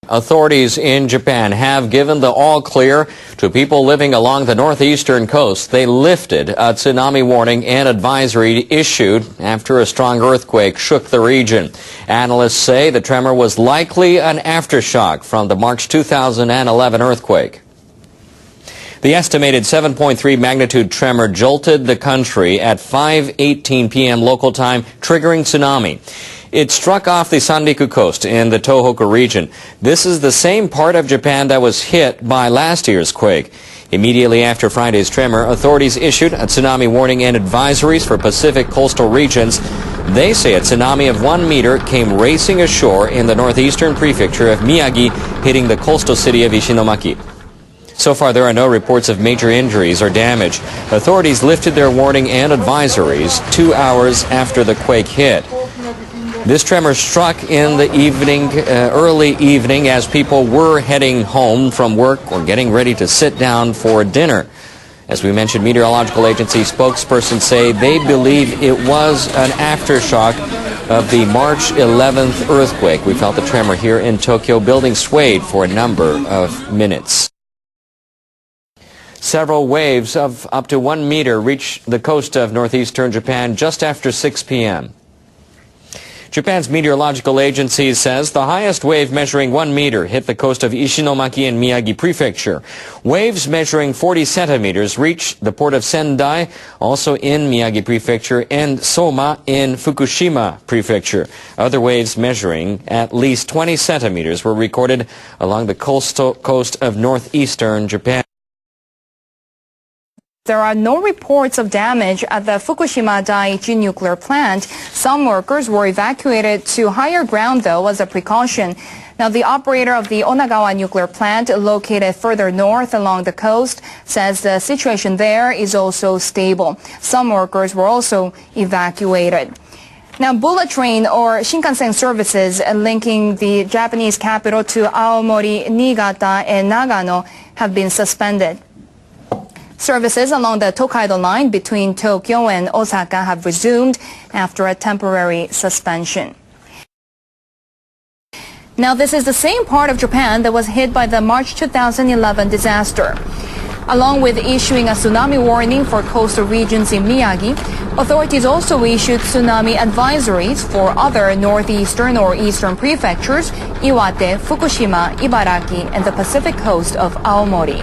Authorities in Japan have given the all clear to people living along the northeastern coast. They lifted a tsunami warning and advisory issued after a strong earthquake shook the region. Analysts say the tremor was likely an aftershock from the March 2011 earthquake. The estimated 7.3 magnitude tremor jolted the country at 5:18 p.m. local time, triggering tsunami. It struck off the Sanriku coast in the Tohoku region. This is the same part of Japan that was hit by last year's quake. Immediately after Friday's tremor, authorities issued a tsunami warning and advisories for Pacific coastal regions. They say a tsunami of 1 meter came racing ashore in the northeastern prefecture of Miyagi, hitting the coastal city of Ishinomaki. So far, there are no reports of major injuries or damage. Authorities lifted their warning and advisories 2 hours after the quake hit. This tremor struck in the evening, early evening, as people were heading home from work or getting ready to sit down for dinner. As we mentioned, meteorological agency spokespersons say they believe it was an aftershock of the March 11th earthquake. We felt the tremor here in Tokyo. Buildings swayed for a number of minutes. Several waves of up to 1 meter reached the coast of northeastern Japan just after 6 p.m. Japan's meteorological agency says the highest wave measuring 1 meter hit the coast of Ishinomaki in Miyagi Prefecture. Waves measuring 40 centimeters reached the port of Sendai, also in Miyagi Prefecture, and Soma in Fukushima Prefecture. Other waves measuring at least 20 centimeters were recorded along the coast of northeastern Japan. There are no reports of damage at the Fukushima Daiichi nuclear plant. Some workers were evacuated to higher ground, though, as a precaution. Now, the operator of the Onagawa nuclear plant, located further north along the coast, says the situation there is also stable. Some workers were also evacuated. Now, bullet train or Shinkansen services linking the Japanese capital to Aomori, Niigata, and Nagano have been suspended. Services along the Tokaido line between Tokyo and Osaka have resumed after a temporary suspension. Now, this is the same part of Japan that was hit by the March 2011 disaster. Along with issuing a tsunami warning for coastal regions in Miyagi, authorities also issued tsunami advisories for other northeastern or eastern prefectures, Iwate, Fukushima, Ibaraki, and the Pacific coast of Aomori.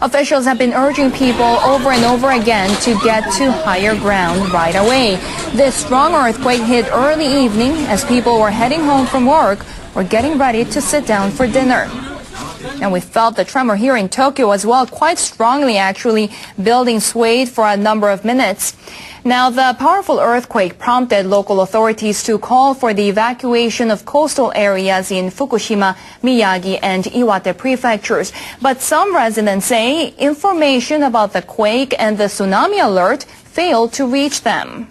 Officials have been urging people over and over again to get to higher ground right away. This strong earthquake hit early evening as people were heading home from work or getting ready to sit down for dinner. And we felt the tremor here in Tokyo as well, quite strongly actually. Buildings swayed for a number of minutes. Now, the powerful earthquake prompted local authorities to call for the evacuation of coastal areas in Fukushima, Miyagi, and Iwate prefectures. But some residents say information about the quake and the tsunami alert failed to reach them.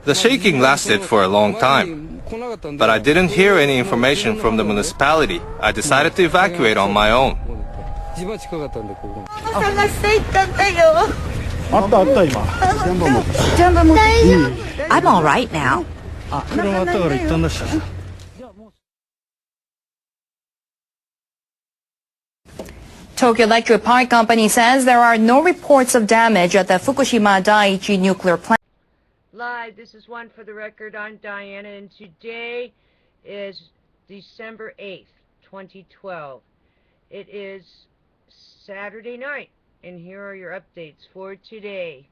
The shaking lasted for a long time, but I didn't hear any information from the municipality. I decided to evacuate on my own. I'm all right now. Tokyo Electric Power Company says there are no reports of damage at the Fukushima Daiichi nuclear plant. Live, this is One for the Record. I'm Diana, and today is December 8th, 2012. It is Saturday night, and here are your updates for today.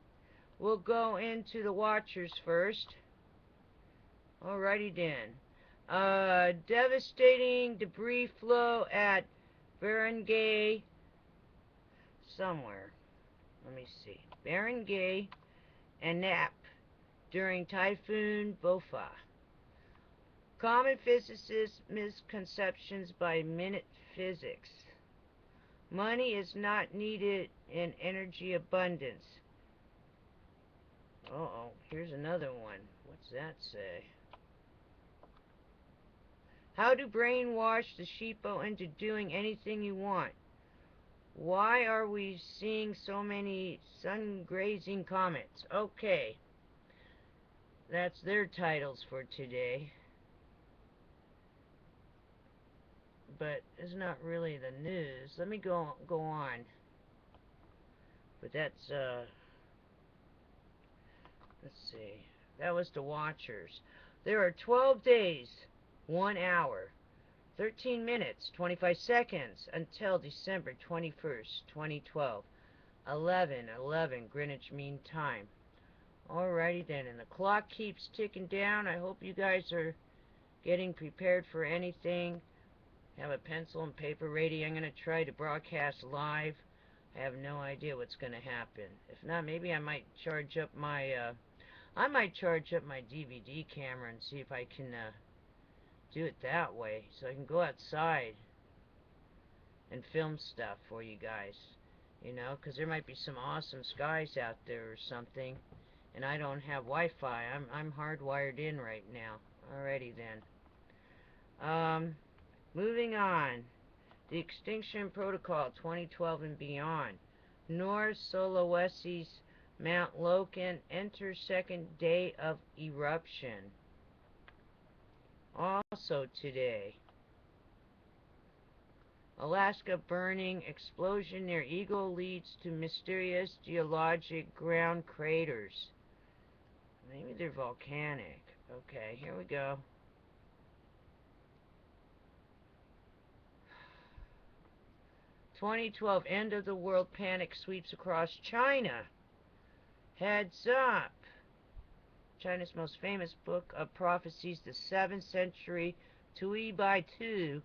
We'll go into the watchers first. Alrighty then. Devastating debris flow at Barangay somewhere. Let me see. Barangay and Nap during Typhoon Bofa. Common physicist misconceptions by Minute Physics. Money is not needed in energy abundance. Uh-oh, here's another one. What's that say? How to brainwash the sheeple into doing anything you want. Why are we seeing so many sun-grazing comets? Okay. that's their titles for today. But it's not really the news. Let me go on. But that's let's see. That was the watchers. There are 12 days, 1 hour, 13 minutes, 25 seconds until December 21st, 2012. 11:11 Greenwich Mean Time. Alrighty then, and the clock keeps ticking down. I hope you guys are getting prepared for anything. Have a pencil and paper ready. I'm going to try to broadcast live. I have no idea what's going to happen. If not, maybe I might charge up my DVD camera and see if I can do it that way, so I can go outside and film stuff for you guys. You know, because there might be some awesome skies out there or something, and I don't have Wi-Fi. I'm hardwired in right now. Alrighty then. Moving on. The Extinction Protocol 2012 and beyond. North Sulawesi's Mount Loken enters second day of eruption. Also today. Alaska burning explosion near Eagle leads to mysterious geologic ground craters. Maybe they're volcanic. Okay, here we go. "2012 end of the world panic sweeps across China. Heads up." China's most famous book of prophecies, the 7th century Tui Bai Tu,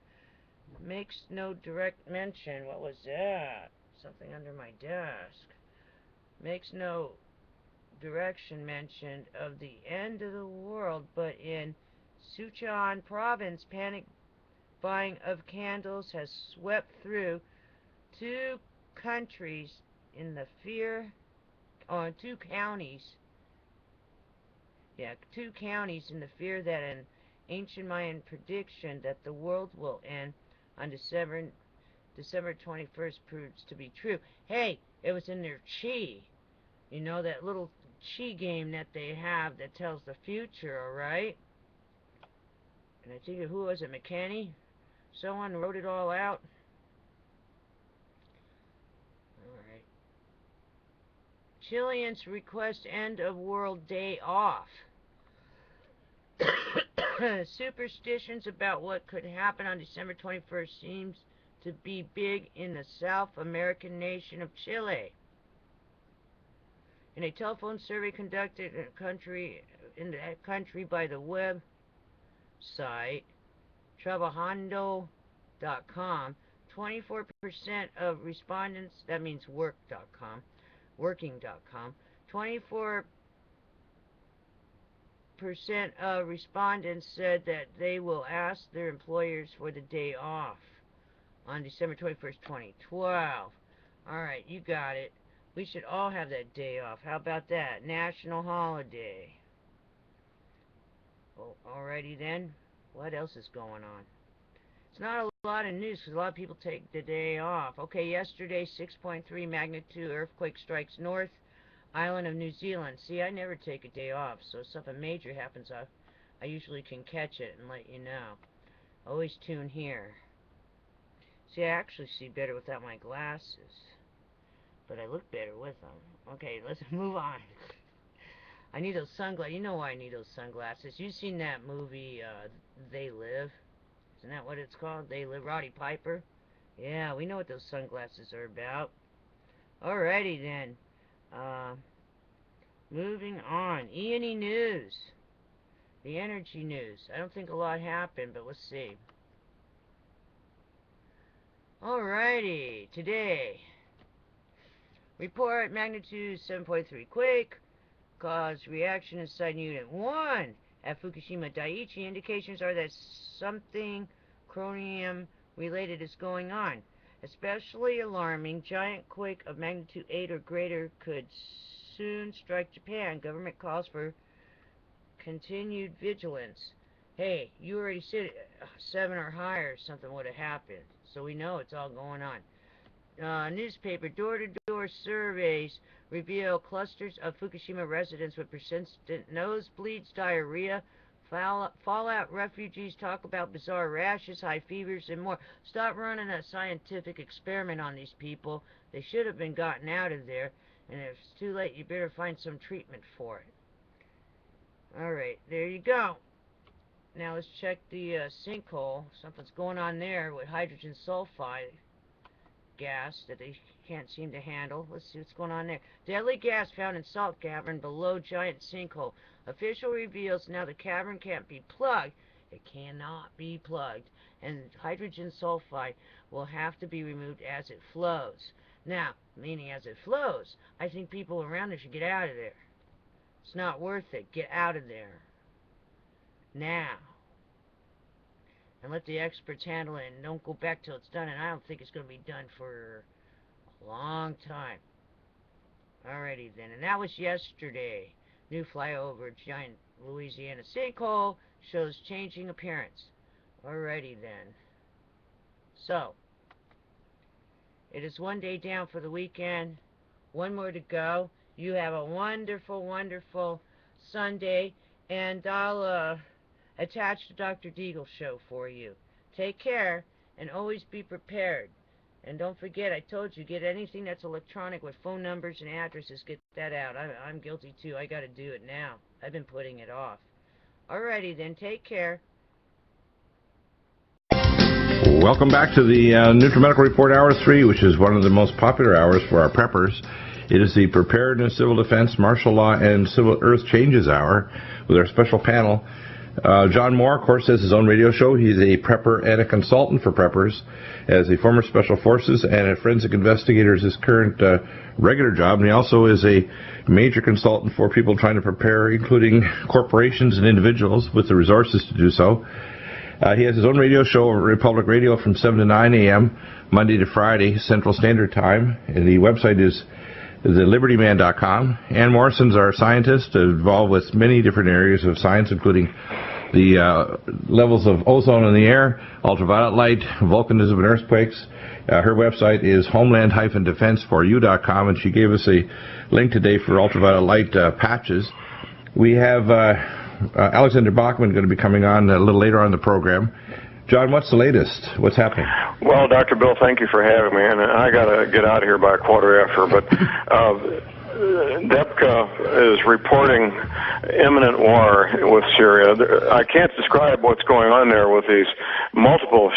makes no direct mention. What was that? Something under my desk. Makes no direction mentioned of the end of the world, but in Sichuan province, panic buying of candles has swept through two counties in the fear that an ancient Mayan prediction that the world will end on December 21st proves to be true. Hey, it was in their chi. You know, that little chi game that they have that tells the future, alright? And I think, who was it, McKinney? Someone wrote it all out. Alright. Chileans request end of world day off. Superstitions about what could happen on December 21st seems to be big in the South American nation of Chile. In a telephone survey conducted in the country by the website trabajando.com, 24% of respondents, that means work.com, working.com, 24% of respondents said that they will ask their employers for the day off on December 21st, 2012. Alright, you got it. We should all have that day off. How about that? National holiday. Oh, alrighty then. What else is going on? It's not a lot of news because a lot of people take the day off. Okay, yesterday, 6.3 magnitude earthquake strikes North Island of New Zealand. See, I never take a day off, so if something major happens, I usually can catch it and let you know. Always tune here. See, I actually see better without my glasses, but I look better with them. Okay, let's move on. I need those sunglasses. You know why I need those sunglasses. You've seen that movie, They Live? Isn't that what it's called? They Live, Roddy Piper? Yeah, we know what those sunglasses are about. Alrighty then. Moving on. E&E News. The energy news. I don't think a lot happened, but let's see. Alrighty. Today. Report magnitude 7.3 quake. Caused reaction inside Unit 1 at Fukushima Daiichi. Indications are that something chromium related is going on. Especially alarming, giant quake of magnitude 8 or greater could soon strike Japan. Government calls for continued vigilance. Hey, you already said 7 or higher, something would have happened. So we know it's all going on. Newspaper door-to-door surveys reveal clusters of Fukushima residents with persistent nosebleeds, diarrhea. Fallout refugees talk about bizarre rashes, high fevers, and more. Stop running a scientific experiment on these people. They should have been gotten out of there, and if it's too late, you better find some treatment for it. Alright, there you go. Now let's check the sinkhole. Something's going on there with hydrogen sulfide gas that they can't seem to handle. Let's see what's going on there. Deadly gas found in salt cavern below giant sinkhole. Official reveals now the cavern can't be plugged. It cannot be plugged. And hydrogen sulfide will have to be removed as it flows. Now, meaning as it flows, I think people around there should get out of there. It's not worth it. Get out of there. Now. And let the experts handle it, and don't go back till it's done, and I don't think it's going to be done for a long time. Alrighty then, and that was yesterday. New flyover giant Louisiana sinkhole shows changing appearance. Alrighty then. So, it is one day down for the weekend. One more to go. You have a wonderful, wonderful Sunday, and I'll attach the Dr. Deagle show for you. Take care, and always be prepared. And don't forget, I told you, get anything that's electronic with phone numbers and addresses, get that out. I'm guilty too. I got to do it now. I've been putting it off. Alrighty then, take care. Welcome back to the Nutrimedical Report Hour 3, which is one of the most popular hours for our preppers. It is the Preparedness, Civil Defense, Martial Law, and Civil Earth Changes Hour with our special panel. John Moore, of course, has his own radio show. He's a prepper and a consultant for preppers. As a former Special Forces and a forensic investigator is his current regular job. And he also is a major consultant for people trying to prepare, including corporations and individuals with the resources to do so. He has his own radio show over Republic Radio from 7 to 9 a.m., Monday to Friday, Central Standard Time. And the website is thelibertyman.com. Ann Morrison's our scientist, involved with many different areas of science, including the levels of ozone in the air, ultraviolet light, volcanism and earthquakes. Her website is homeland-defense4you.com, and she gave us a link today for ultraviolet light patches. We have Alexander Bachman going to be coming on a little later on in the program. John, what's the latest? What's happening? Well, Dr. Bill, thank you for having me, and I got to get out of here by 1:15, but DEPCA is reporting imminent war with Syria. I can't describe what's going on there with these multiple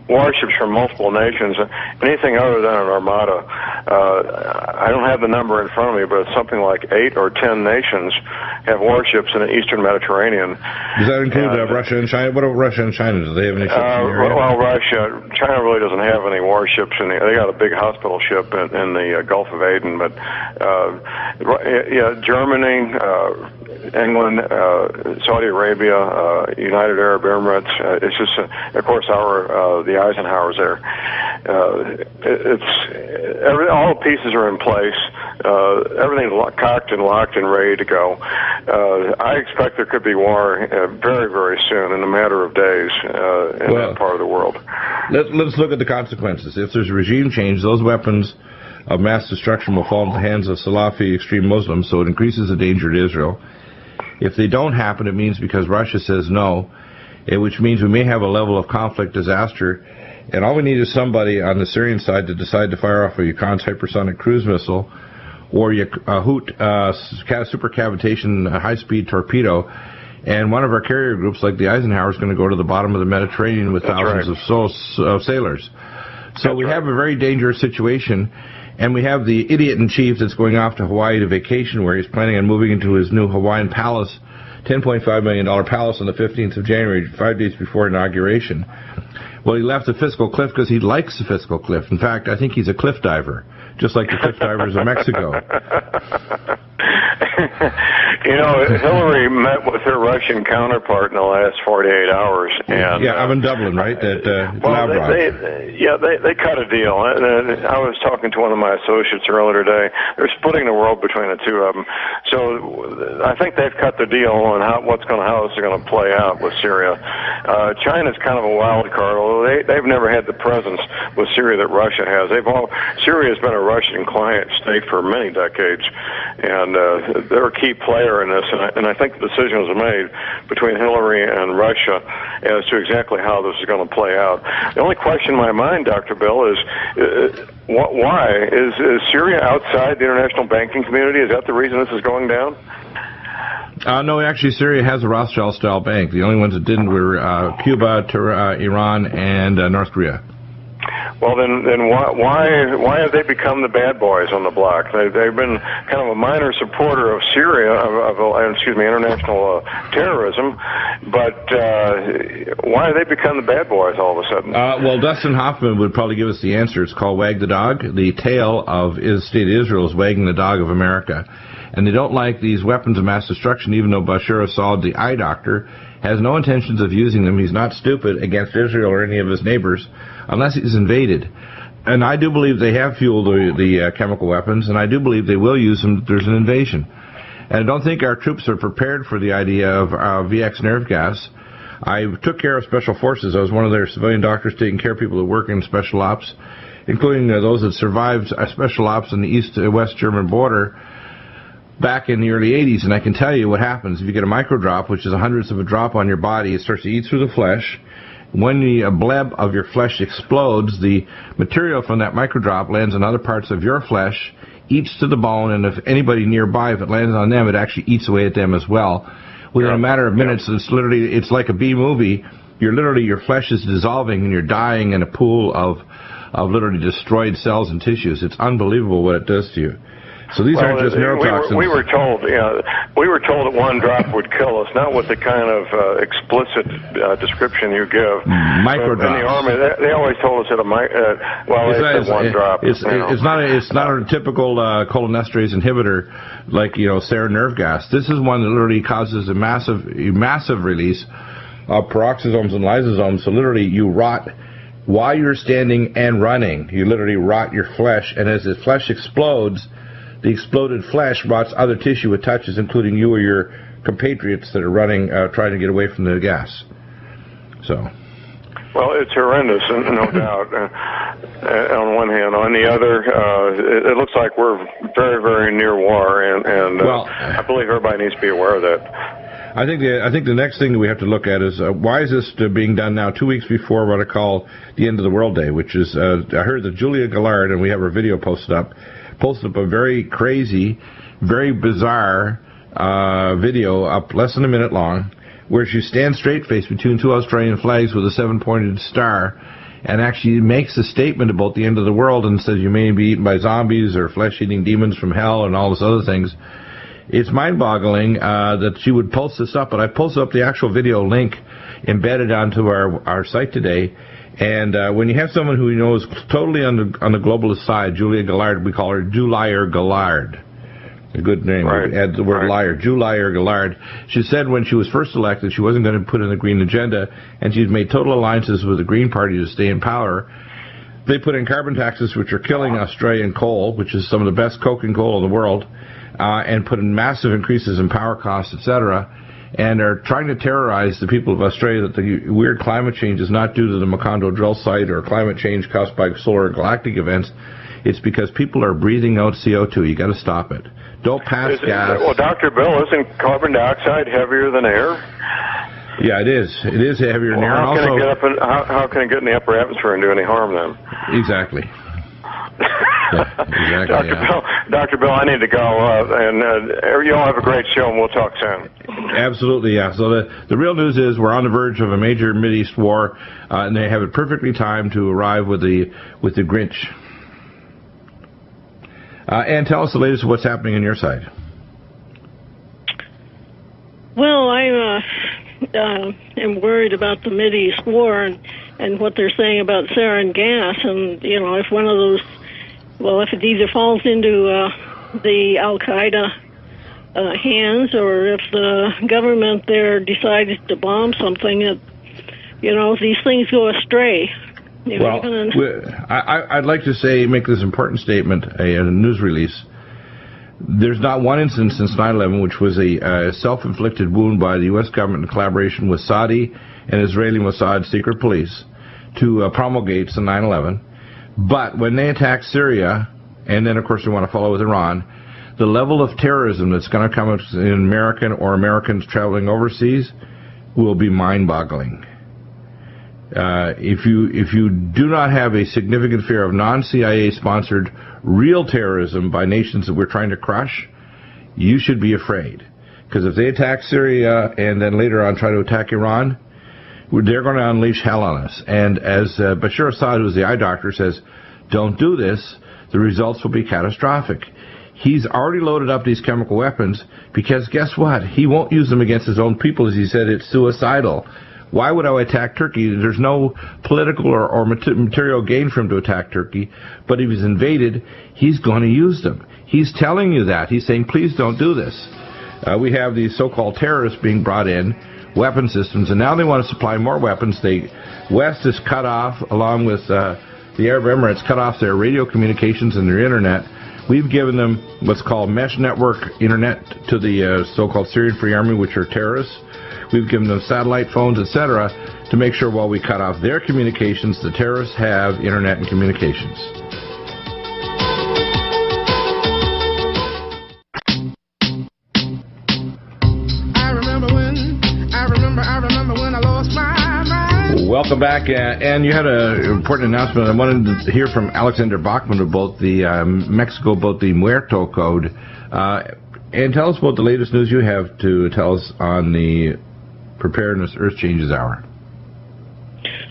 warships from multiple nations, anything other than an armada. I don't have the number in front of me, but it's something like 8 or 10 nations have warships in the eastern Mediterranean. Does that include Russia and China? What about Russia and China? Do they have any ships in the area? Well, China really doesn't have any warships. They got a big hospital ship in the Gulf of Aden, but Germany, England, Saudi Arabia, United Arab Emirates. It's just, of course, the Eisenhowers there. All the pieces are in place. Everything's cocked and locked and ready to go. I expect there could be war very, very soon, in a matter of days, in that part of the world. Let's look at the consequences. If there's a regime change, those weapons of mass destruction will fall into the hands of Salafi extreme Muslims, so it increases the danger to Israel. If they don't happen, it means because Russia says no, which means we may have a level of conflict disaster, and all we need is somebody on the Syrian side to decide to fire off a Yukon's hypersonic cruise missile or a Hoot supercavitation high-speed torpedo, and one of our carrier groups, like the Eisenhower, is going to go to the bottom of the Mediterranean with thousands of sailors. So we have a very dangerous situation. And we have the idiot-in-chief that's going off to Hawaii to vacation, where he's planning on moving into his new Hawaiian palace, $10.5 million palace on the 15th of January, 5 days before inauguration. Well, he left the fiscal cliff because he likes the fiscal cliff. In fact, I think he's a cliff diver, just like the cliff divers of Mexico. You know, Hillary met with her Russian counterpart in the last 48 hours. And, yeah, I'm in Dublin, right? well, they cut a deal. And I was talking to one of my associates earlier today. They're splitting the world between the two of them. So I think they've cut the deal on how this is going to play out with Syria. China's kind of a wild card, although they've never had the presence with Syria that Russia has. Syria's been a Russian client state for many decades, and they're a key player in this. And I think the decision was made between Hillary and Russia as to exactly how this is going to play out. The only question in my mind, Dr. Bill, is why? Is Syria outside the international banking community? Is that the reason this is going down? No, actually, Syria has a Rothschild-style bank. The only ones that didn't were Cuba, Iran, and North Korea. Well, then why have they become the bad boys on the block? They've been kind of a minor supporter of Syria, international terrorism, but why have they become the bad boys all of a sudden? Well, Dustin Hoffman would probably give us the answer. It's called Wag the Dog. The tail of the state of Israel is wagging the dog of America. And they don't like these weapons of mass destruction, even though Bashar Assad, the eye doctor, has no intentions of using them. He's not stupid against Israel or any of his neighbors unless he's invaded. And I do believe they have fueled the chemical weapons, and I do believe they will use them if there's an invasion. And I don't think our troops are prepared for the idea of VX nerve gas. I took care of special forces. I was one of their civilian doctors taking care of people that work in special ops, including those that survived special ops on the east-west German border back in the early 80s, and I can tell you what happens. If you get a microdrop, which is a hundredth of a drop on your body, it starts to eat through the flesh. When the bleb of your flesh explodes, the material from that microdrop lands on other parts of your flesh, eats to the bone, and if anybody nearby, if it lands on them, it actually eats away at them as well. Within a matter of minutes, it's like a B-movie. Your flesh is dissolving, and you're dying in a pool of literally destroyed cells and tissues. It's unbelievable what it does to you. So these aren't just neurotoxins. We were told that one drop would kill us, not with the kind of explicit description you give. Microdrops. In the Army, they always told us that it's one drop. It's not a typical cholinesterase inhibitor like Sera nerve gas. This is one that literally causes a massive release of peroxisomes and lysosomes. So literally, you rot while you're standing and running. You literally rot your flesh, and as the flesh explodes, the exploded flesh rots other tissue it touches, including you or your compatriots that are running, trying to get away from the gas. So. Well, it's horrendous, no doubt, on one hand. On the other, it looks like we're very, very near war, and I believe everybody needs to be aware of that. I think the next thing that we have to look at is why is this being done now 2 weeks before what I call the End of the World Day, which is, I heard that Julia Gillard, and we have her video posted up a very crazy, very bizarre video up less than a minute long, where she stands straight-faced between two Australian flags with a 7-pointed star and actually makes a statement about the end of the world and says you may be eaten by zombies or flesh-eating demons from hell and all those other things. It's mind-boggling that she would post this up, but I posted up the actual video link embedded onto our site today. And when you have someone who is totally on the globalist side, Julia Gillard, we call her Julier Gillard. A good name. Right. Add the word liar. Julier Gillard. She said when she was first elected she wasn't going to put in the Green Agenda, and she's made total alliances with the Green Party to stay in power. They put in carbon taxes, which are killing Australian coal, which is some of the best coking coal in the world, and put in massive increases in power costs, etc., and are trying to terrorize the people of Australia that the weird climate change is not due to the Macondo drill site or climate change caused by solar galactic events. It's because people are breathing out CO2. You got to stop it. Don't pass gas. Well, Dr. Bill, isn't carbon dioxide heavier than air? Yeah, it is. It is heavier than air. How can it get in the upper atmosphere and do any harm then? Exactly. Yeah, exactly. Dr. Bill, I need to go, and you all have a great show, and we'll talk soon. Absolutely, yeah. So the real news is we're on the verge of a major Mideast war, and they have it perfectly timed to arrive with the Grinch. And tell us the latest of what's happening on your side. Well, I am worried about the Mideast war and what they're saying about sarin gas, and if one of those, if it either falls into the Al-Qaeda hands, or if the government there decides to bomb something, these things go astray. Well, I'd like to make this important statement, a news release. There's not one instance since 9/11 which was a self-inflicted wound by the U.S. government in collaboration with Saudi and Israeli Mossad secret police to promulgate the 9/11. But when they attack Syria, and then of course they want to follow with Iran, the level of terrorism that's going to come in American or Americans traveling overseas will be mind-boggling. If you do not have a significant fear of non-CIA sponsored real terrorism by nations that we're trying to crush, you should be afraid. Because if they attack Syria and then later on try to attack Iran, they're going to unleash hell on us. And as Bashar Assad, who's the eye doctor, says, don't do this, the results will be catastrophic. He's already loaded up these chemical weapons because guess what? He won't use them against his own people. As he said, it's suicidal. Why would I attack Turkey? There's no political or material gain for him to attack Turkey. But if he's invaded, he's going to use them. He's telling you that. He's saying, please don't do this. We have these so-called terrorists being brought in, weapon systems, and now they want to supply more weapons. The West is cut off, along with the Arab Emirates, cut off their radio communications and their internet. We've given them what's called mesh network internet to the so-called Syrian Free Army, which are terrorists. We've given them satellite phones, etc., to make sure while we cut off their communications, the terrorists have internet and communications. I remember when I lost my mind. Welcome back, and you had an important announcement. I wanted to hear from Alexander Bachman about the Mexico, about the Muerto Code. And tell us about the latest news you have to tell us on the Preparedness Earth Changes Hour.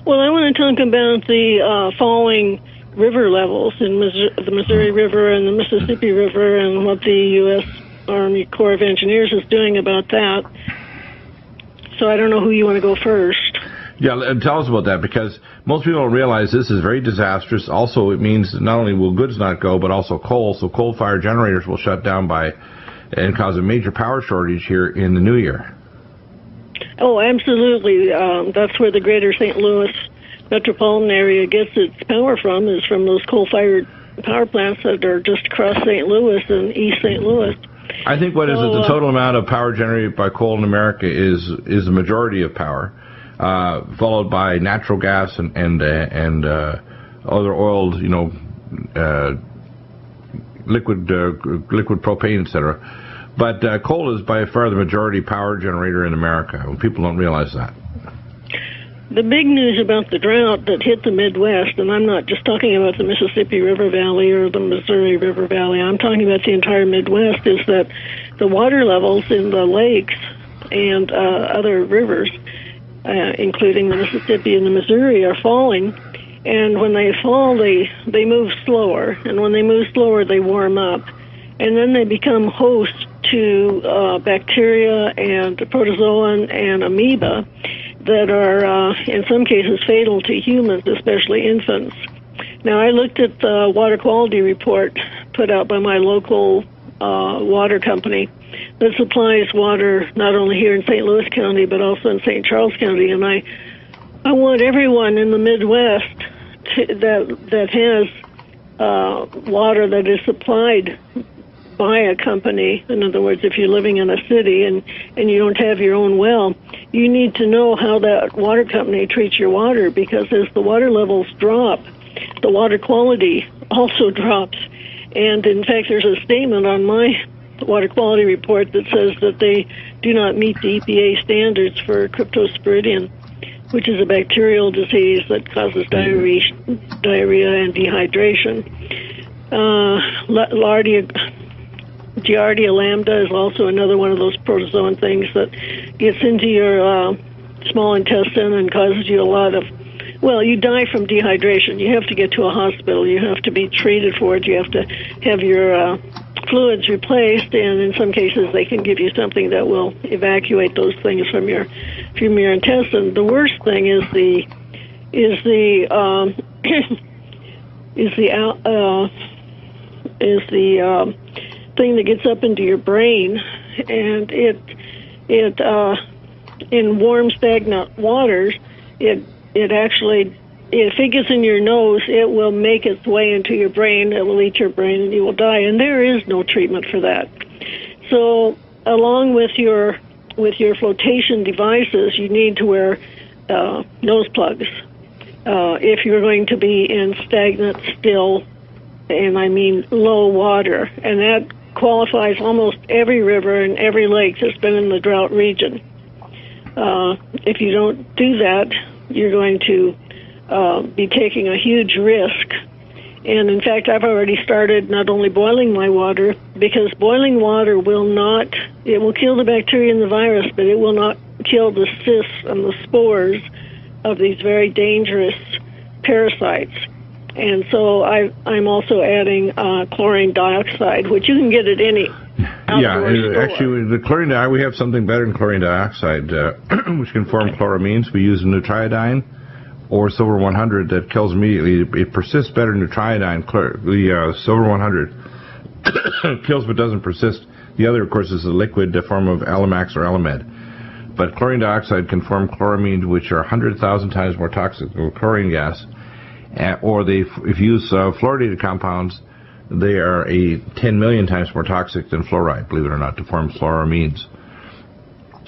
Well, I want to talk about the falling river levels in the Missouri River and the Mississippi River, and what the U.S. Army Corps of Engineers is doing about that. So I don't know who you want to go first. Yeah, and tell us about that, because most people don't realize this is very disastrous. Also, it means that not only will goods not go, but also coal. So coal-fired generators will shut down and cause a major power shortage here in the new year. Oh, absolutely. That's where the greater St. Louis metropolitan area gets its power from, is from those coal-fired power plants that are just across St. Louis and East St. Louis. I think what is it, the total amount of power generated by coal in America is the majority of power, followed by natural gas and other oiled, liquid propane, etc. But coal is by far the majority power generator in America. People don't realize that. The big news about the drought that hit the Midwest, and I'm not just talking about the Mississippi River Valley or the Missouri River Valley, I'm talking about the entire Midwest, is that the water levels in the lakes and other rivers, including the Mississippi and the Missouri, are falling. And when they fall, they move slower. And when they move slower, they warm up. And then they become host to bacteria and protozoan and amoeba that are, in some cases, fatal to humans, especially infants. Now, I looked at the water quality report put out by my local water company that supplies water not only here in St. Louis County, but also in St. Charles County. And I want everyone in the Midwest that has water that is supplied by a company. In other words, if you're living in a city and you don't have your own well, you need to know how that water company treats your water, because as the water levels drop, the water quality also drops. And in fact, there's a statement on my water quality report that says that they do not meet the EPA standards for cryptosporidium, which is a bacterial disease that causes diarrhea and dehydration. Giardia lambda is also another one of those protozoan things that gets into your small intestine and causes you a lot of, you die from dehydration. You have to get to a hospital. You have to be treated for it. You have to have your fluids replaced, and in some cases they can give you something that will evacuate those things from your intestine. The worst thing is the thing that gets up into your brain and it in warm stagnant waters, it actually, if it gets in your nose, it will make its way into your brain. It will eat your brain, and you will die. And there is no treatment for that. So, along with your flotation devices, you need to wear nose plugs if you're going to be in stagnant, still, and I mean low water, and that qualifies almost every river and every lake that's been in the drought region. If you don't do that, you're going to be taking a huge risk. And in fact, I've already started not only boiling my water, because boiling water will kill the bacteria and the virus, but it will not kill the cysts and the spores of these very dangerous parasites. And so I'm also adding chlorine dioxide, which you can get at any outdoor store. Actually, the chlorine dioxide, we have something better than chlorine dioxide, which can form chloramines. We use Nutrimedical or Silver 100 that kills immediately. It persists better than Nutrimedical. The Silver 100 kills but doesn't persist. The other, of course, is a liquid form of Alamax or Alamed. But chlorine dioxide can form chloramines, which are 100,000 times more toxic than chlorine gas. Or if you use fluoridated compounds, they are 10 million times more toxic than fluoride, believe it or not, to form chloramines.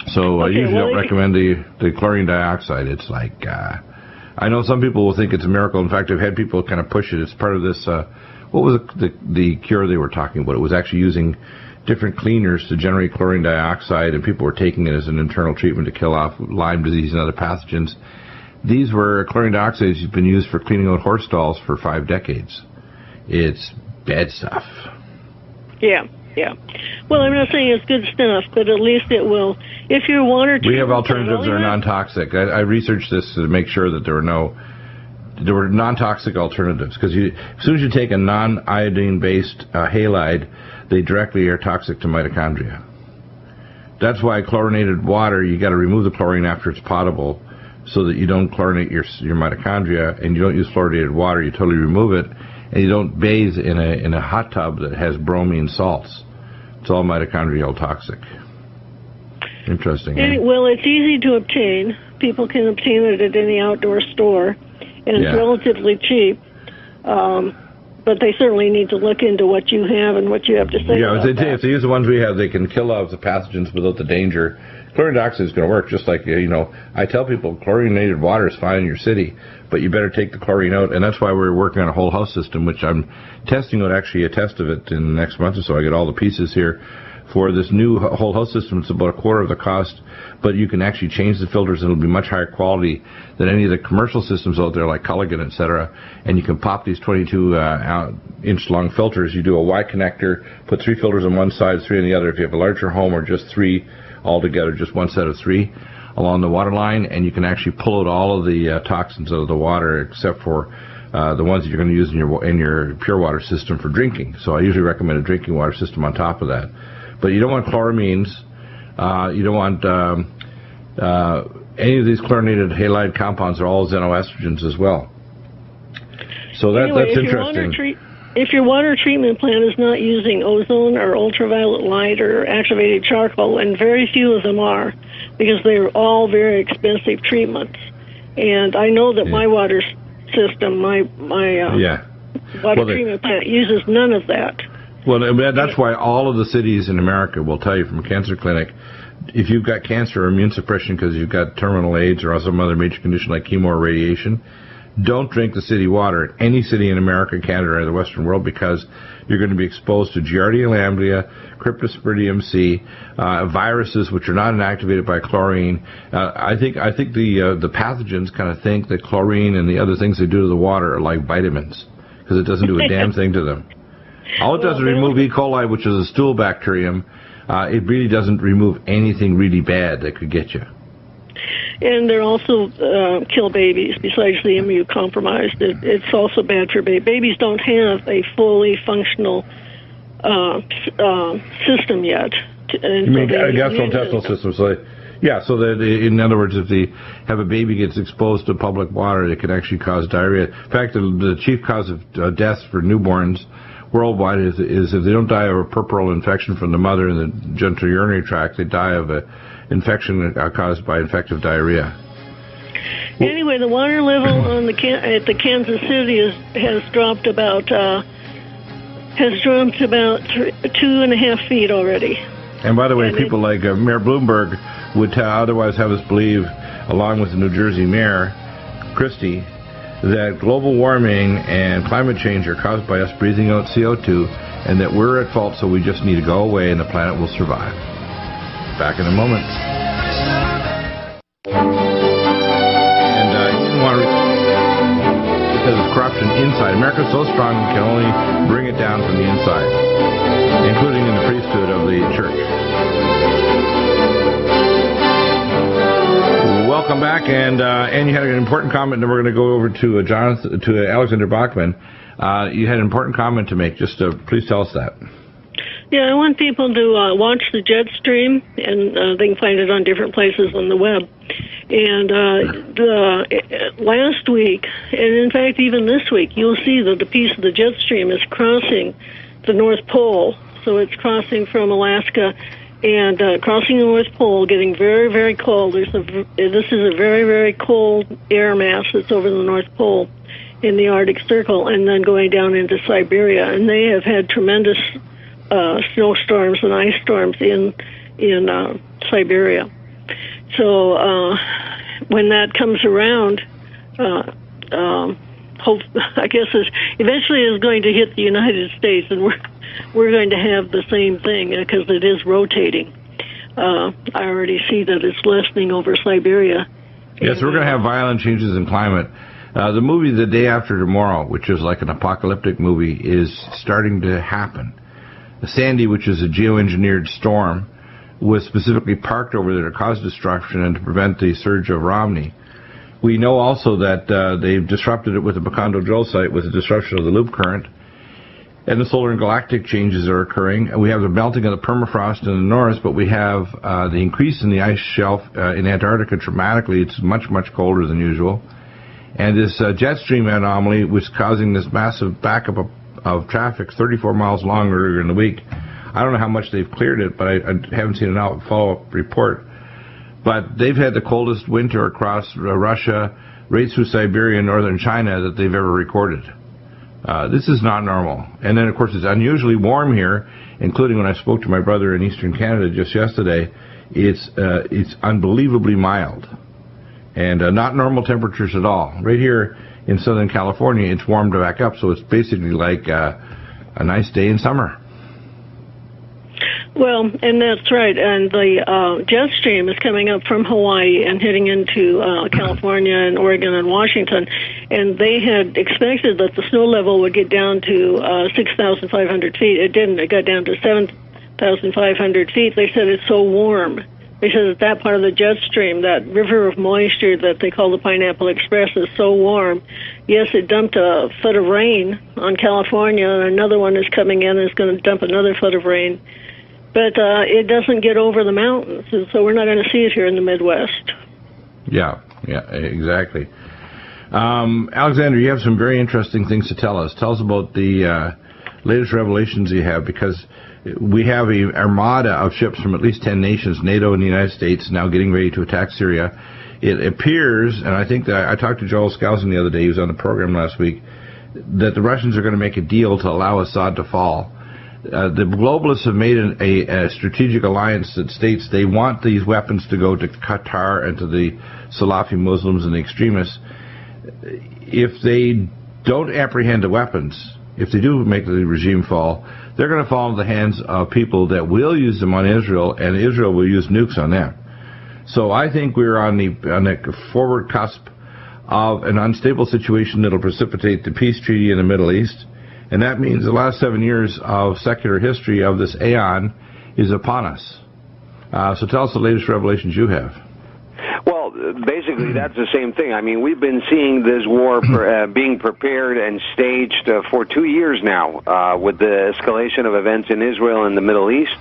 So I usually don't recommend the chlorine dioxide. It's like, I know some people will think it's a miracle. In fact, I've had people kind of push it. It's part of this, what was the cure they were talking about? It was actually using different cleaners to generate chlorine dioxide, and people were taking it as an internal treatment to kill off Lyme disease and other pathogens. These were chlorine dioxide that's been used for cleaning out horse stalls for 5 decades. It's bad stuff. Yeah. Well, I'm not saying it's good stuff, but at least it will. If your water treatment, we have alternatives that are non-toxic. I researched this to make sure that there were non-toxic alternatives, because as soon as you take a non-iodine-based halide, they directly are toxic to mitochondria. That's why chlorinated water, you got to remove the chlorine after it's potable, so that you don't chlorinate your mitochondria, and you don't use fluoridated water. You totally remove it, and you don't bathe in a hot tub that has bromine salts. It's all mitochondrial toxic. Interesting. Well, it's easy to obtain. People can obtain it at any outdoor store, and it's relatively cheap. But they certainly need to look into what you have and what you have to say about that. If they use the ones we have, they can kill off the pathogens without the danger. Chlorine dioxide is going to work, just like, I tell people chlorinated water is fine in your city, but you better take the chlorine out, and that's why we're working on a whole house system, which I'm testing out, actually a test of it in the next month or so. I get all the pieces here for this new whole house system. It's about a quarter of the cost, but you can actually change the filters, and it'll be much higher quality than any of the commercial systems out there like Culligan, etc. And you can pop these 22-inch long filters. You do a Y connector, put 3 filters on one side, 3 on the other. If you have a larger home, or just 3 altogether, just one set of 3 along the water line, and you can actually pull out all of the toxins out of the water, except for the ones that you're going to use in your pure water system for drinking. So I usually recommend a drinking water system on top of that. But you don't want chloramines. You don't want any of these chlorinated halide compounds are all xenoestrogens as well. So that's interesting. If your water treatment plant is not using ozone or ultraviolet light or activated charcoal, and very few of them are, because they're all very expensive treatments. And I know that my water system, my water treatment plant uses none of that. Well, that's why all of the cities in America will tell you from a cancer clinic, if you've got cancer or immune suppression because you've got terminal AIDS or some other major condition like chemo or radiation, don't drink the city water in any city in America, Canada, or the Western world, because you're going to be exposed to Giardia lamblia, Cryptosporidium C, viruses which are not inactivated by chlorine. I think the pathogens kind of think that chlorine and the other things they do to the water are like vitamins, because it doesn't do a damn thing to them. All it does is remove E. coli, which is a stool bacterium. It really doesn't remove anything really bad that could get you. And they're also kill babies. Besides the immunocompromised, it's also bad for babies. Babies don't have a fully functional system yet. You mean a gastrointestinal system? So that in other words, if they have a baby gets exposed to public water, it can actually cause diarrhea. In fact, the chief cause of deaths for newborns worldwide is if they don't die of a puerperal infection from the mother in the genital urinary tract, they die of an infection caused by infective diarrhea. Anyway, the water level on at the Kansas City has dropped about 2.5 feet already. And by the way, people like Mayor Bloomberg would otherwise have us believe, along with the New Jersey Mayor Christie, that global warming and climate change are caused by us breathing out CO2, and that we're at fault, so we just need to go away and the planet will survive. Back in a moment. And you didn't want to, because of corruption inside. America's so strong we can only bring it down from the inside, including in the priesthood of the church. Welcome back, and you had an important comment, and we're going to go over to Alexander Bachman. You had an important comment to make. Just please tell us that. Yeah, I want people to watch the jet stream, and they can find it on different places on the web. And last week, and in fact even this week, you'll see that the piece of the jet stream is crossing the North Pole. So it's crossing from Alaska and crossing the North Pole, getting very, very cold. This is a very, very cold air mass that's over the North Pole in the Arctic Circle, and then going down into Siberia. And they have had tremendous snowstorms and ice storms in Siberia. So when that comes around, I guess eventually is going to hit the United States, and we're going to have the same thing because it is rotating. I already see that it's lessening over Siberia. Yes, we're going to have violent changes in climate. The movie The Day After Tomorrow, which is like an apocalyptic movie, is starting to happen. Sandy, which is a geoengineered storm, was specifically parked over there to cause destruction and to prevent the surge of Romney. We know also that they've disrupted it with the Macondo drill site with the disruption of the loop current, and the solar and galactic changes are occurring. And we have the melting of the permafrost in the north, but we have the increase in the ice shelf in Antarctica dramatically. It's much, much colder than usual. And this jet stream anomaly was causing this massive backup of traffic 34 miles long earlier in the week. I don't know how much they've cleared it, but I haven't seen an follow-up report. But they've had the coldest winter across Russia, right through Siberia and northern China that they've ever recorded. This is not normal. And then, of course, it's unusually warm here, including when I spoke to my brother in eastern Canada just yesterday. It's unbelievably mild and not normal temperatures at all. Right here in Southern California, it's warmed back up, so it's basically like a nice day in summer. Well, and that's right. And the jet stream is coming up from Hawaii and heading into California and Oregon and Washington. And they had expected that the snow level would get down to 6,500 feet. It didn't. It got down to 7,500 feet. They said it's so warm. They said that part of the jet stream, that river of moisture that they call the Pineapple Express, is so warm. Yes, it dumped a foot of rain on California, and another one is coming in and it's going to dump another foot of rain. But it doesn't get over the mountains, and so we're not going to see it here in the Midwest. Yeah, exactly. Alexander, you have some very interesting things to tell us. Tell us about the latest revelations you have, because we have an armada of ships from at least 10 nations, NATO and the United States, now getting ready to attack Syria. It appears, and I think that I talked to Joel Skousen the other day, he was on the program last week, that the Russians are going to make a deal to allow Assad to fall. The globalists have made a strategic alliance that states they want these weapons to go to Qatar and to the Salafi Muslims and the extremists. If they don't apprehend the weapons, if they do make the regime fall, they're going to fall into the hands of people that will use them on Israel, and Israel will use nukes on them. So I think we're on the forward cusp of an unstable situation that will precipitate the peace treaty in the Middle East. And that means the last 7 years of secular history of this aeon is upon us. So tell us the latest revelations you have. Well, basically, that's the same thing. I mean, we've been seeing this war being prepared and staged for 2 years now with the escalation of events in Israel and the Middle East.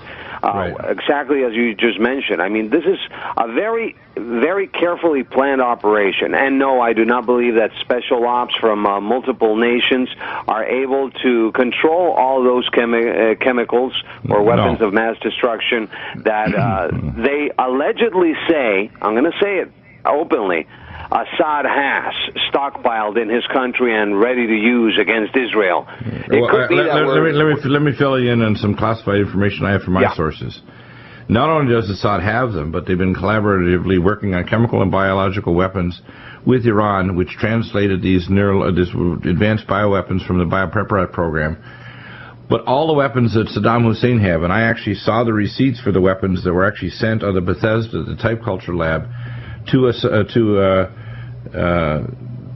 exactly as you just mentioned. I mean, this is a very, very carefully planned operation. And no, I do not believe that special ops from multiple nations are able to control all those chemicals or weapons of mass destruction that they allegedly say, I'm going to say it openly, Assad has stockpiled in his country and ready to use against Israel. Let me fill you in on some classified information I have from my sources. Not only does Assad have them, but they've been collaboratively working on chemical and biological weapons with Iran, which translated these advanced bioweapons from the Biopreparat program. But all the weapons that Saddam Hussein have, and I actually saw the receipts for the weapons that were actually sent on the Bethesda, the type culture lab, to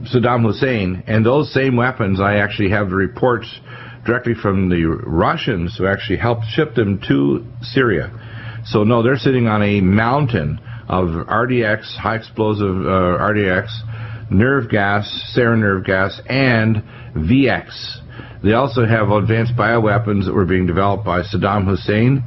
Saddam Hussein, and those same weapons, I actually have the reports directly from the Russians who actually helped ship them to Syria. So no, they're sitting on a mountain of RDX, high explosive RDX, nerve gas, sarin nerve gas, and VX. They also have advanced bioweapons that were being developed by Saddam Hussein.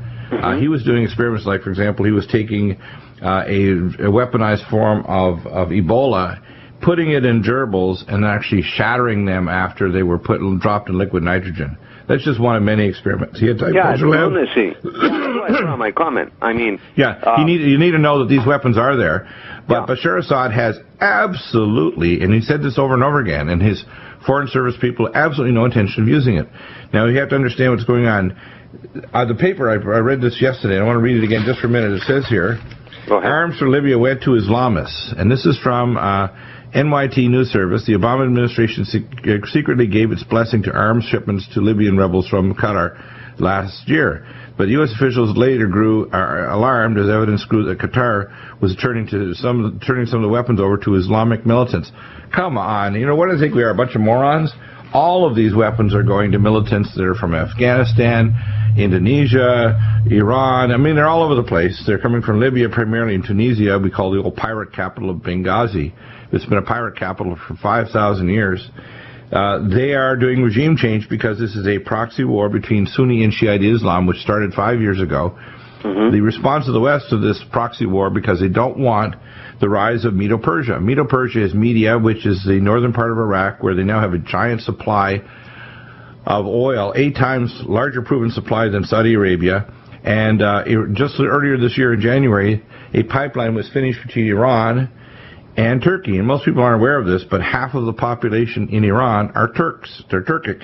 He was doing experiments like, for example, he was taking a weaponized form of Ebola, putting it in gerbils and actually shattering them after they were dropped in liquid nitrogen. That's just one of many experiments. He had lunacy. That's why my comment. I mean, you need to know that these weapons are there, but Bashar Assad has absolutely, and he said this over and over again, and his foreign service people absolutely no intention of using it. Now you have to understand what's going on. The paper I read this yesterday. I want to read it again just for a minute. It says here, arms for Libya went to Islamists, and this is from NYT News Service. The Obama administration secretly gave its blessing to arms shipments to Libyan rebels from Qatar last year. But U.S. officials later grew alarmed as evidence grew that Qatar was turning some of the weapons over to Islamic militants. Come on, you know what I think we are, a bunch of morons? All of these weapons are going to militants that are from Afghanistan, Indonesia, Iran. I mean, they're all over the place. They're coming from Libya, primarily in Tunisia. We call the old pirate capital of Benghazi. It's been a pirate capital for 5,000 years. They are doing regime change because this is a proxy war between Sunni and Shiite Islam, which started 5 years ago. The response of the West to this proxy war, because they don't want the rise of Medo-Persia. Medo-Persia is Media, which is the northern part of Iraq, where they now have a giant supply of oil, 8 times larger proven supply than Saudi Arabia. And just earlier this year in January, a pipeline was finished between Iran and Turkey. And most people aren't aware of this, but half of the population in Iran are Turks. They're Turkic.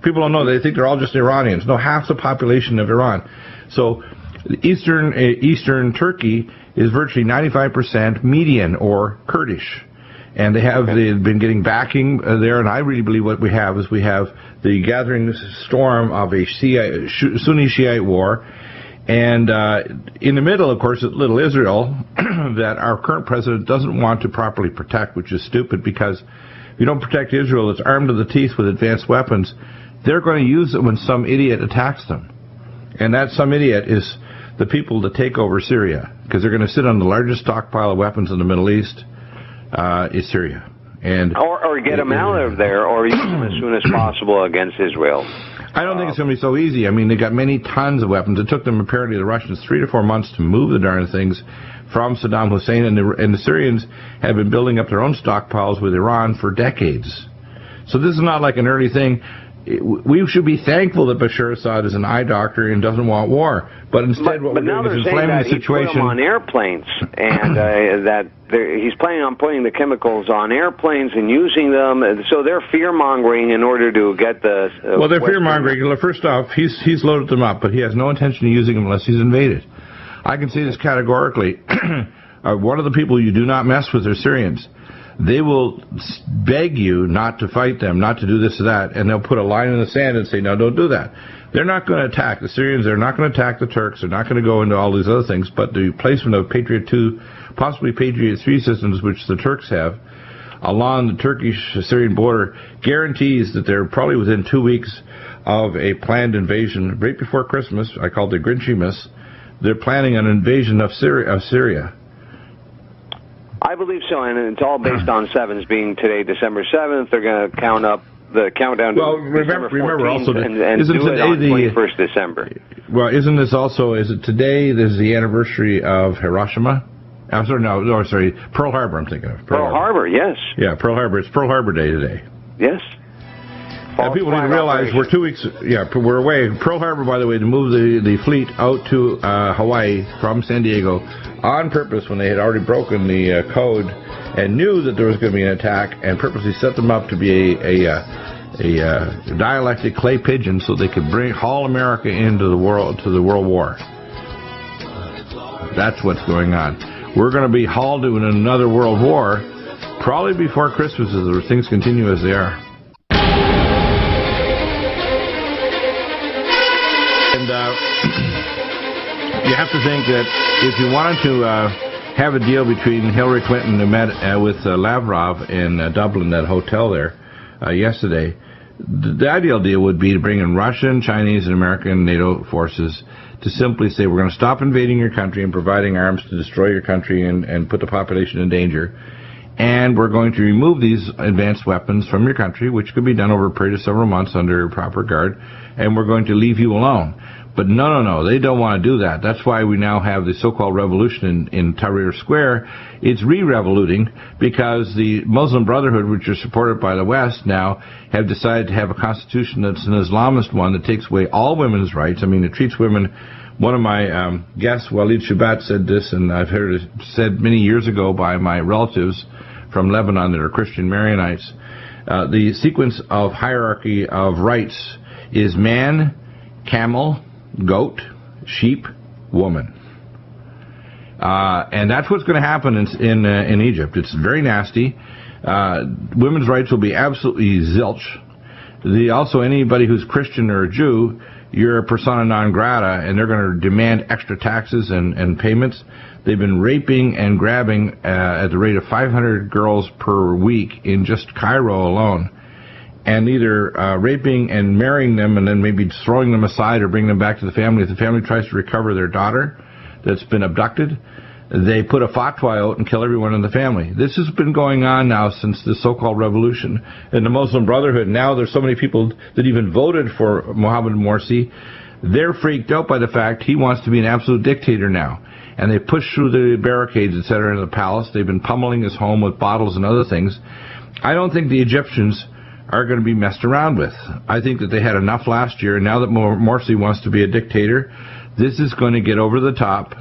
People don't know. They think they're all just Iranians. No, half the population of Iran. So eastern Turkey is virtually 95% Median or Kurdish. And they've been getting backing there, and I really believe what we have is the gathering storm of a Sunni Shiite war. And in the middle, of course, is little Israel that our current president doesn't want to properly protect, which is stupid, because if you don't protect Israel, it's armed to the teeth with advanced weapons. They're going to use it when some idiot attacks them. And that some idiot is the people that take over Syria, because they're going to sit on the largest stockpile of weapons in the Middle East, is Syria. And or get them out of there, or use them as soon as possible against Israel. I don't think it's going to be so easy. I mean, they got many tons of weapons. It took them, apparently, the Russians 3 to 4 months to move the darn things from Saddam Hussein, and the Syrians have been building up their own stockpiles with Iran for decades. So this is not like an early thing. We should be thankful that Bashar Assad is an eye doctor and doesn't want war. But instead, what we're doing is inflaming the situation. He put them on airplanes, and that he's planning on putting the chemicals on airplanes and using them. So they're fear-mongering in order to get the... well, they're fear-mongering. First off, he's loaded them up, but he has no intention of using them unless he's invaded. I can say this categorically. One of the people you do not mess with are Syrians. They will beg you not to fight them, not to do this or that, and they'll put a line in the sand and say, no, don't do that. They're not going to attack the Syrians. They're not going to attack the Turks. They're not going to go into all these other things, but the placement of Patriot 2, possibly Patriot 3 systems, which the Turks have, along the Turkish-Syrian border, guarantees that they're probably within 2 weeks of a planned invasion. Right before Christmas, I called it Grinchimas, they're planning an invasion of Syria. I believe so, and it's all based on sevens being today, December 7th. They're going to count up the countdown to December 14th also, and isn't do it today on the 21st December. Well, isn't this also? Is it today? This is the anniversary of Hiroshima. I'm sorry, Pearl Harbor. I'm thinking of Pearl Harbor. Yes. Yeah, Pearl Harbor. It's Pearl Harbor Day today. Yes. And people need to realize we're 2 weeks. Yeah, we're away. Pearl Harbor, by the way, to move the fleet out to Hawaii from San Diego on purpose when they had already broken the code and knew that there was going to be an attack, and purposely set them up to be a dialectic clay pigeon so they could haul America into the world war. That's what's going on. We're going to be hauled to another world war probably before Christmas as things continue as they are. And you have to think that if you wanted to have a deal between Hillary Clinton who met with Lavrov in Dublin, that hotel there, yesterday, the ideal deal would be to bring in Russian, Chinese, and American NATO forces to simply say, we're going to stop invading your country and providing arms to destroy your country and put the population in danger. And we're going to remove these advanced weapons from your country, which could be done over a period of several months under proper guard, and we're going to leave you alone. But no, they don't want to do that. That's why we now have the so-called revolution in Tahrir Square. It's re-revoluting because the Muslim Brotherhood, which are supported by the West now, have decided to have a constitution that's an Islamist one that takes away all women's rights. I mean, it treats women. One of my guests, Walid Shubat, said this, and I've heard it said many years ago by my relatives from Lebanon that are Christian Maronites. The sequence of hierarchy of rights is man, camel, goat, sheep, woman. And that's what's going to happen in Egypt. It's very nasty. Women's rights will be absolutely zilch. Also, anybody who's Christian or a Jew, you're a persona non grata, and they're going to demand extra taxes and payments. They've been raping and grabbing at the rate of 500 girls per week in just Cairo alone. And either raping and marrying them and then maybe throwing them aside or bringing them back to the family. If the family tries to recover their daughter that's been abducted, they put a fatwa out and kill everyone in the family. This has been going on now since the so-called revolution. In the Muslim Brotherhood, now there's so many people that even voted for Mohammed Morsi. They're freaked out by the fact he wants to be an absolute dictator now. And they push through the barricades, etc., into the palace. They've been pummeling his home with bottles and other things. I don't think the Egyptians are going to be messed around with. I think that they had enough last year, and now that Morsi wants to be a dictator, this is going to get over the top.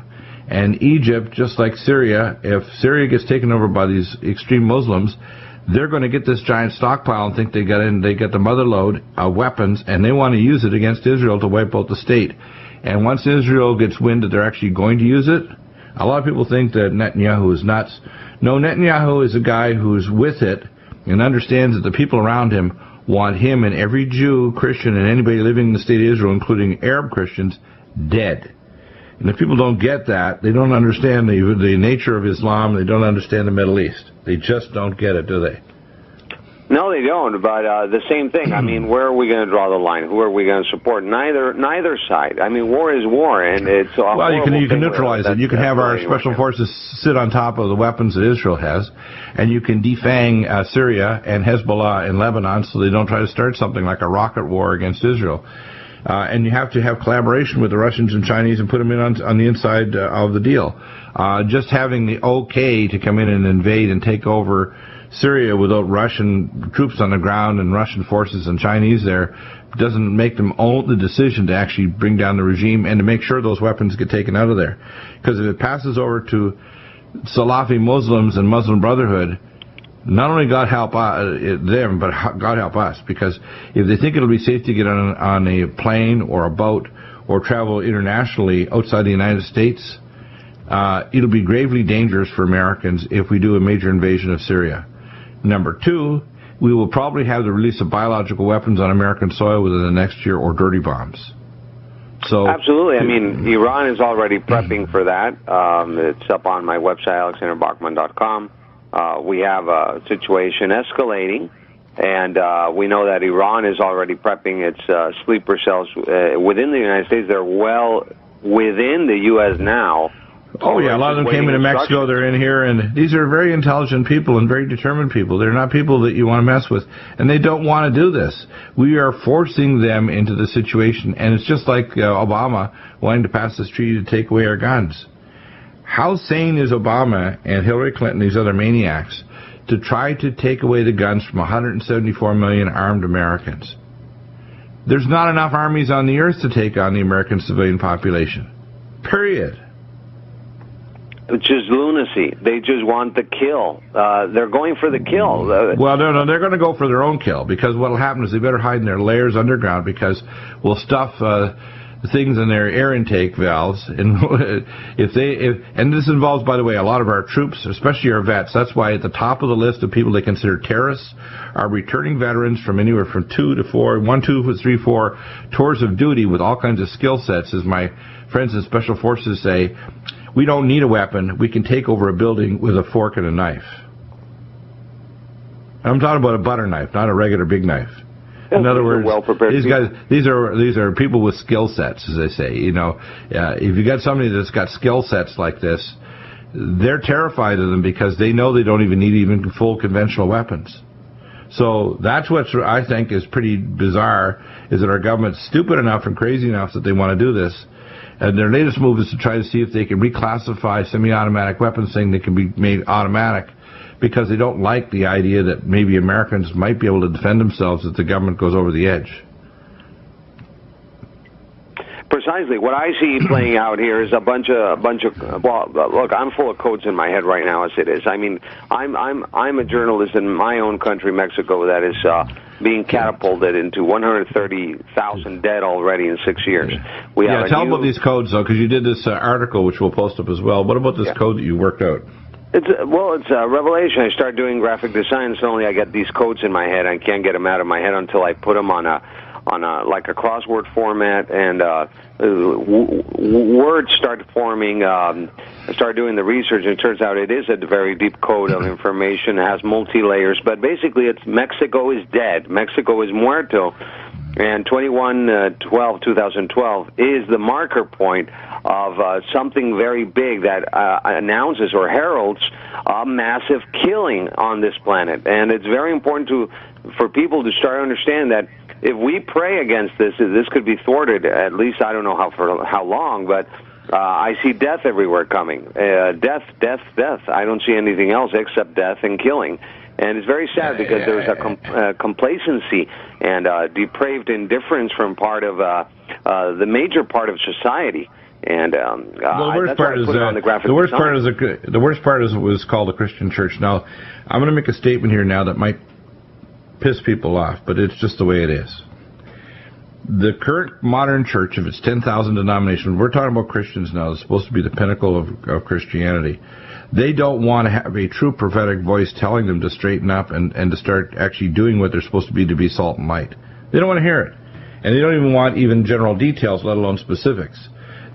And Egypt, just like Syria, if Syria gets taken over by these extreme Muslims, they're going to get this giant stockpile and think they get the mother lode of weapons, and they want to use it against Israel to wipe out the state. And once Israel gets wind that they're actually going to use it, a lot of people think that Netanyahu is nuts. No, Netanyahu is a guy who's with it and understands that the people around him want him and every Jew, Christian, and anybody living in the state of Israel, including Arab Christians, dead. And if people don't get that, they don't understand the nature of Islam, they don't understand the Middle East. They just don't get it, do they? No, they don't, but the same thing. I mean, where are we going to draw the line? Who are we going to support? Neither side. I mean, war is war, and it's a well, you can neutralize it. You can have our special forces sit on top of the weapons that Israel has, and you can defang Syria and Hezbollah in Lebanon so they don't try to start something like a rocket war against Israel. And you have to have collaboration with the Russians and Chinese and put them in on the inside of the deal. Just having the okay to come in and invade and take over Syria without Russian troops on the ground and Russian forces and Chinese there doesn't make them own the decision to actually bring down the regime and to make sure those weapons get taken out of there. Because if it passes over to Salafi Muslims and Muslim Brotherhood, not only God help them, but God help us. Because if they think it'll be safe to get on a plane or a boat or travel internationally outside the United States, it'll be gravely dangerous for Americans if we do a major invasion of Syria. Number two, we will probably have the release of biological weapons on American soil within the next year or dirty bombs. So absolutely. I mean, Iran is already prepping for that. It's up on my website, alexanderbachman.com. We have a situation escalating, and we know that Iran is already prepping its sleeper cells within the United States. They're well within the U.S. now, Oh, yeah, a lot of them came into Mexico, they're in here, and these are very intelligent people and very determined people. They're not people that you want to mess with, and they don't want to do this. We are forcing them into the situation, and it's just like Obama wanting to pass this treaty to take away our guns. How sane is Obama and Hillary Clinton, these other maniacs, to try to take away the guns from 174 million armed Americans? There's not enough armies on the earth to take on the American civilian population. Period. It's just lunacy. They just want the kill. They're going for the kill. Well, no, they're going to go for their own kill, because what will happen is they better hide in their layers underground, because we'll stuff things in their air intake valves, and and this involves, by the way, a lot of our troops, especially our vets. That's why at the top of the list of people they consider terrorists are returning veterans from anywhere from 2 to 4, 1, 2, 3, 4 tours of duty with all kinds of skill sets. As my friends in Special Forces say, we don't need a weapon. We can take over a building with a fork and a knife. I'm talking about a butter knife, not a regular big knife. In other words, these guys, these are people with skill sets, as they say. You know, if you got somebody that's got skill sets like this, they're terrified of them because they know they don't even need even full conventional weapons. So that's what I think is pretty bizarre, is that our government's stupid enough and crazy enough that they want to do this. And their latest move is to try to see if they can reclassify semi-automatic weapons, saying they can be made automatic, because they don't like the idea that maybe Americans might be able to defend themselves if the government goes over the edge. Precisely. What I see playing out here is a bunch of. Well, look, I'm full of codes in my head right now, as it is. I mean, I'm a journalist in my own country, Mexico, that is being catapulted into 130,000 dead already in 6 years. We have tell about these codes though, because you did this article, which we'll post up as well. What about this code that you worked out? It's a revelation. I started doing graphic design, suddenly I get these codes in my head. I can't get them out of my head until I put them on a like a crossword format, and words start forming. I started doing the research, and it turns out it is a very deep code of information. It has multi-layers, but basically it's Mexico is dead. Mexico is muerto. And 21/12/2012 is the marker point of something very big that announces or heralds a massive killing on this planet. And it's very important for people to start to understand that if we pray against this, this could be thwarted. At least I don't know for how long, but I see death everywhere coming. Death. I don't see anything else except death and killing. And it's very sad because there's a complacency and depraved indifference from part of the major part of society. And the worst part is the worst part is what's called a Christian church. Now, I'm going to make a statement here now that might piss people off, but it's just the way it is. The current modern church, of its 10,000 denominations, we're talking about Christians now. It's supposed to be the pinnacle of Christianity. They don't want to have a true prophetic voice telling them to straighten up and to start actually doing what they're supposed to be salt and light. They don't want to hear it. And they don't even want even general details, let alone specifics.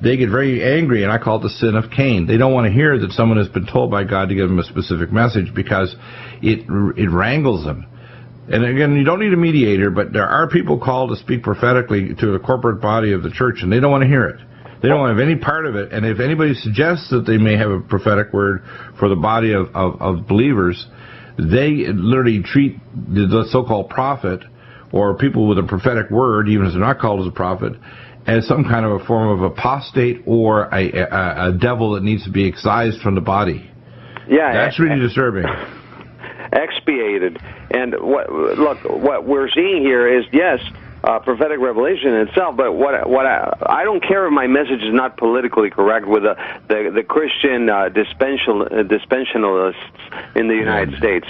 They get very angry, and I call it the sin of Cain. They don't want to hear that someone has been told by God to give them a specific message, because it wrangles them. And again, you don't need a mediator, but there are people called to speak prophetically to the corporate body of the church, and they don't want to hear it. They don't want to have any part of it. And if anybody suggests that they may have a prophetic word for the body of believers, they literally treat the so-called prophet, or people with a prophetic word, even if they're not called as a prophet, as some kind of a form of apostate or a devil that needs to be excised from the body. Yeah, that's really disturbing. Expiated. And what we're seeing here is, yes, prophetic revelation in itself, but I don't care if my message is not politically correct with the Christian dispensationalists in the United States.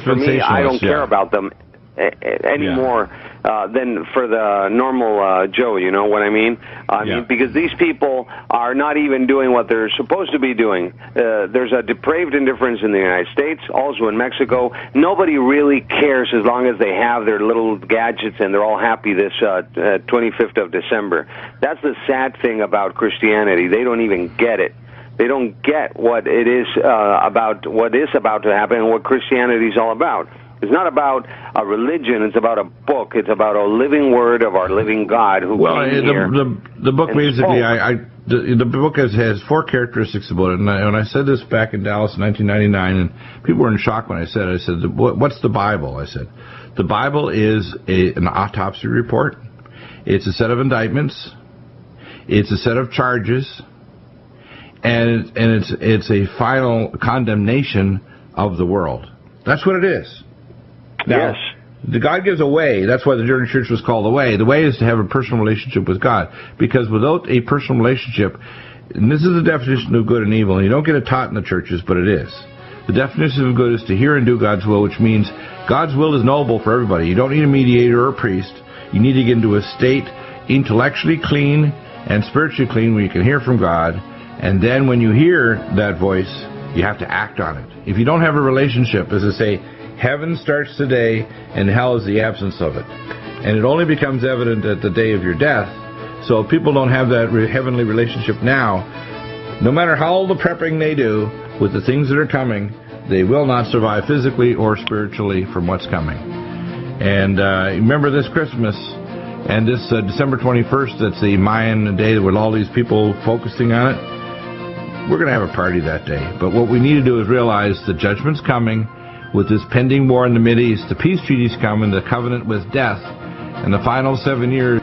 For me, I don't care about them anymore than for the normal Joe, you know what I mean? I mean, because these people are not even doing what they're supposed to be doing. There's a depraved indifference in the United States, also in Mexico. Nobody really cares as long as they have their little gadgets and they're all happy this 25th of December. That's the sad thing about Christianity. They don't even get it. They don't get what it is about to happen and what Christianity is all about. It's not about a religion. It's about a book. It's about a living word of our living God who came here. The book basically, the book has 4 characteristics about it, and when I said this back in Dallas in 1999, and people were in shock when I said it, I said, what's the Bible? I said, the Bible is an autopsy report. It's a set of indictments. It's a set of charges. And it's a final condemnation of the world. That's what it is. Now, yes. God gives a way. That's why the Jordan Church was called the way. The way is to have a personal relationship with God. Because without a personal relationship, and this is the definition of good and evil, and you don't get it taught in the churches, but it is. The definition of good is to hear and do God's will, which means God's will is knowable for everybody. You don't need a mediator or a priest. You need to get into a state intellectually clean and spiritually clean where you can hear from God. And then when you hear that voice, you have to act on it. If you don't have a relationship, as I say, heaven starts today and hell is the absence of it. And it only becomes evident at the day of your death. So if people don't have that heavenly relationship now, no matter how all the prepping they do with the things that are coming, they will not survive physically or spiritually from what's coming. And remember this Christmas and this December 21st, that's the Mayan day with all these people focusing on it. We're going to have a party that day. But what we need to do is realize the judgment's coming with this pending war in the Mideast. The peace treaty's coming, the covenant with death, and the final 7 years.